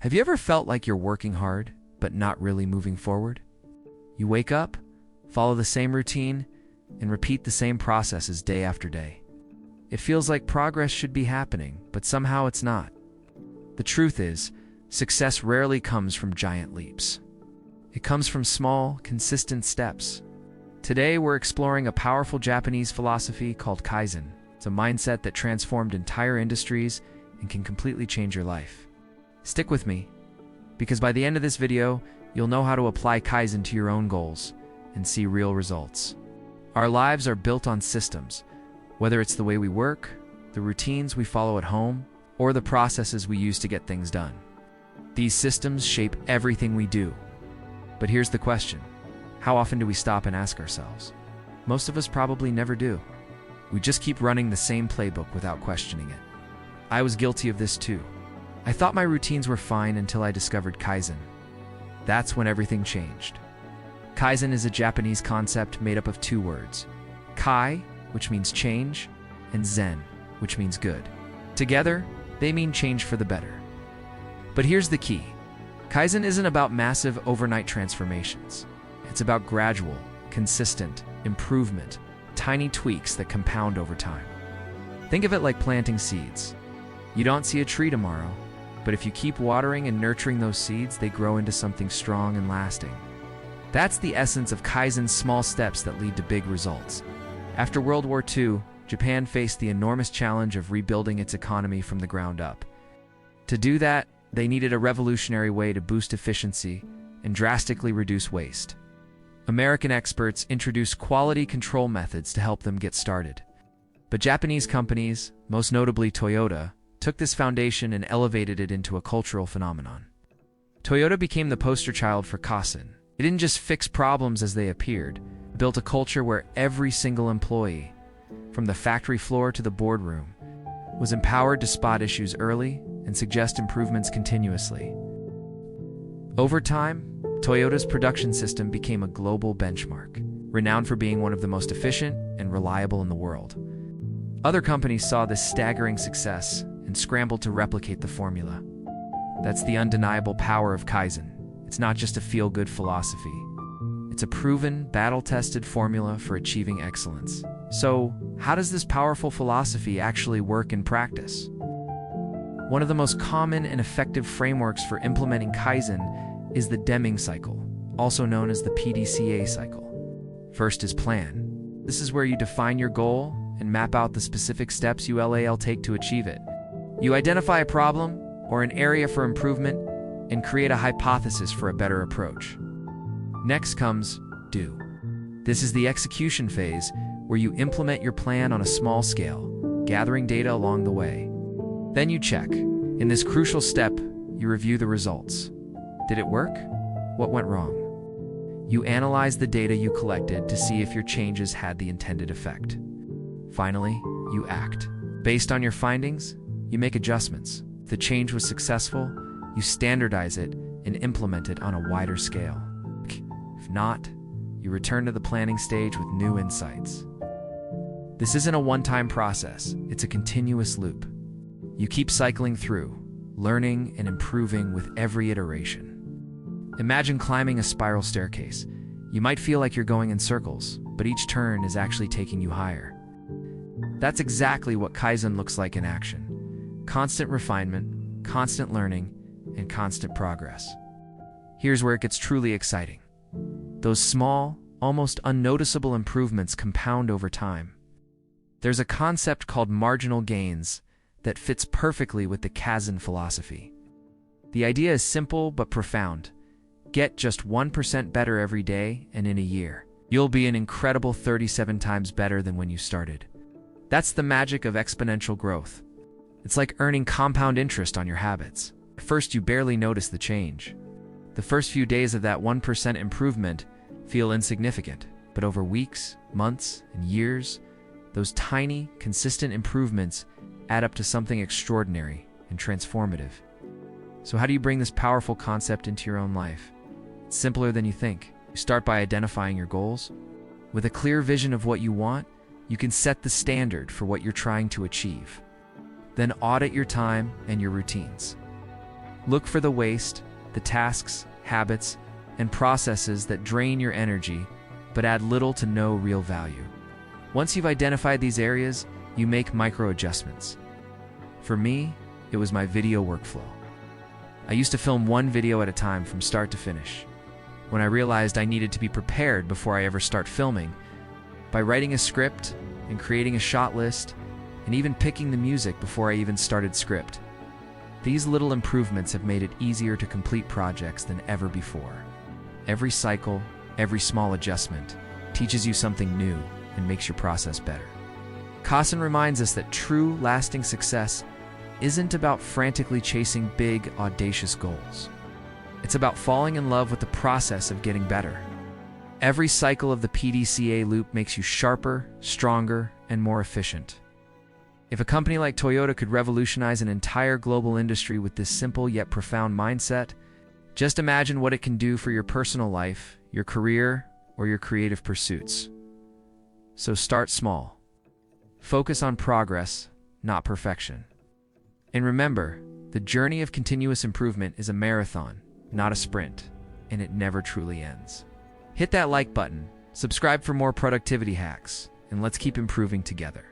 Have you ever felt like you're working hard, but not really moving forward? You wake up, follow the same routine, and repeat the same processes day after day. It feels like progress should be happening, but somehow it's not. The truth is, success rarely comes from giant leaps. It comes from small, consistent steps. Today, we're exploring a powerful Japanese philosophy called Kaizen. It's a mindset that transformed entire industries and can completely change your life. Stick with me, because by the end of this video, you'll know how to apply Kaizen to your own goals and see real results. Our lives are built on systems, whether it's the way we work, the routines we follow at home, or the processes we use to get things done. These systems shape everything we do. But here's the question: how often do we stop and ask ourselves? Most of us probably never do. We just keep running the same playbook without questioning it. I was guilty of this too. I thought my routines were fine until I discovered Kaizen. That's when everything changed. Kaizen is a Japanese concept made up of two words: Kai, which means change, and Zen, which means good. Together, they mean change for the better. But here's the key: Kaizen isn't about massive overnight transformations. It's about gradual, consistent improvement, tiny tweaks that compound over time. Think of it like planting seeds. You don't see a tree tomorrow, but if you keep watering and nurturing those seeds, they grow into something strong and lasting. That's the essence of Kaizen's small steps that lead to big results. After World War II, Japan faced the enormous challenge of rebuilding its economy from the ground up. To do that, they needed a revolutionary way to boost efficiency and drastically reduce waste. American experts introduced quality control methods to help them get started. But Japanese companies, most notably Toyota, took this foundation and elevated it into a cultural phenomenon. Toyota became the poster child for Kaizen. It didn't just fix problems as they appeared. It built a culture where every single employee, from the factory floor to the boardroom, was empowered to spot issues early and suggest improvements continuously. Over time, Toyota's production system became a global benchmark, renowned for being one of the most efficient and reliable in the world. Other companies saw this staggering success and scrambled to replicate the formula. That's the undeniable power of Kaizen. It's not just a feel-good philosophy. It's a proven, battle-tested formula for achieving excellence. So, how does this powerful philosophy actually work in practice? One of the most common and effective frameworks for implementing Kaizen is the Deming cycle, also known as the PDCA cycle. First is plan. This is where you define your goal and map out the specific steps you'll take to achieve it. You identify a problem or an area for improvement and create a hypothesis for a better approach. Next comes do. This is the execution phase where you implement your plan on a small scale, gathering data along the way. Then you check. In this crucial step, you review the results. Did it work? What went wrong? You analyze the data you collected to see if your changes had the intended effect. Finally, you act. Based on your findings, you make adjustments. If the change was successful, you standardize it and implement it on a wider scale. If not, you return to the planning stage with new insights. This isn't a one-time process, it's a continuous loop. You keep cycling through, learning and improving with every iteration. Imagine climbing a spiral staircase. You might feel like you're going in circles, but each turn is actually taking you higher. That's exactly what Kaizen looks like in action. Constant refinement, constant learning, and constant progress. Here's where it gets truly exciting. Those small, almost unnoticeable improvements compound over time. There's a concept called marginal gains that fits perfectly with the Kaizen philosophy. The idea is simple but profound. Get just 1% better every day, and in a year, you'll be an incredible 37 times better than when you started. That's the magic of exponential growth. It's like earning compound interest on your habits. At first, you barely notice the change. The first few days of that 1% improvement feel insignificant, but over weeks, months, and years, those tiny, consistent improvements add up to something extraordinary and transformative. So how do you bring this powerful concept into your own life? It's simpler than you think. You start by identifying your goals. With a clear vision of what you want, you can set the standard for what you're trying to achieve. Then audit your time and your routines. Look for the waste, the tasks, habits, and processes that drain your energy but add little to no real value. Once you've identified these areas, you make micro adjustments. For me, it was my video workflow. I used to film one video at a time from start to finish. When I realized I needed to be prepared before I ever start filming, by writing a script and creating a shot list, and even picking the music before I even started script. These little improvements have made it easier to complete projects than ever before. Every cycle, every small adjustment, teaches you something new and makes your process better. Kaizen reminds us that true, lasting success isn't about frantically chasing big, audacious goals. It's about falling in love with the process of getting better. Every cycle of the PDCA loop makes you sharper, stronger, and more efficient. If a company like Toyota could revolutionize an entire global industry with this simple yet profound mindset, just imagine what it can do for your personal life, your career, or your creative pursuits. So start small. Focus on progress, not perfection. And remember, the journey of continuous improvement is a marathon, not a sprint, and it never truly ends. Hit that like button, subscribe for more productivity hacks, and let's keep improving together.